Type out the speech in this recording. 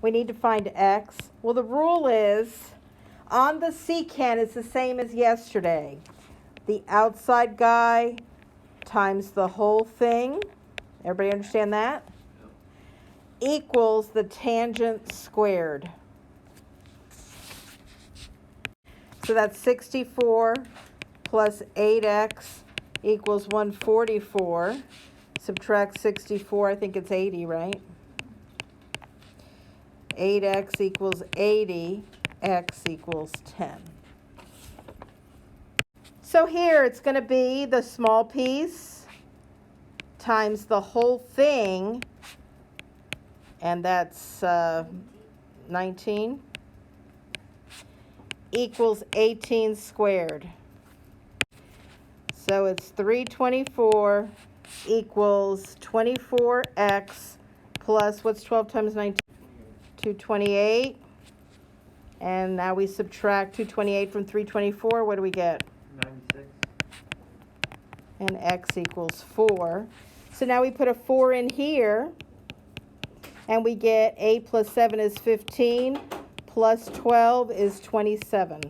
We need to find x. Well, the rule is on the secant it's the same as yesterday. The outside guy times the whole thing. Everybody understand that? Equals the tangent squared. So that's 64 plus 8x equals 144. Subtract 64, I think it's 80, right? 8x equals 80, x equals 10. So here it's going to be the small piece times the whole thing, and that's 19, equals 18 squared. So it's 324 equals 24x plus, what's 12 times 19? 228. And now we subtract 228 from 324. What do we get? 96. And x equals 4. So now we put a 4 in here, and we get 8 plus 7 is 15, plus 12 is 27.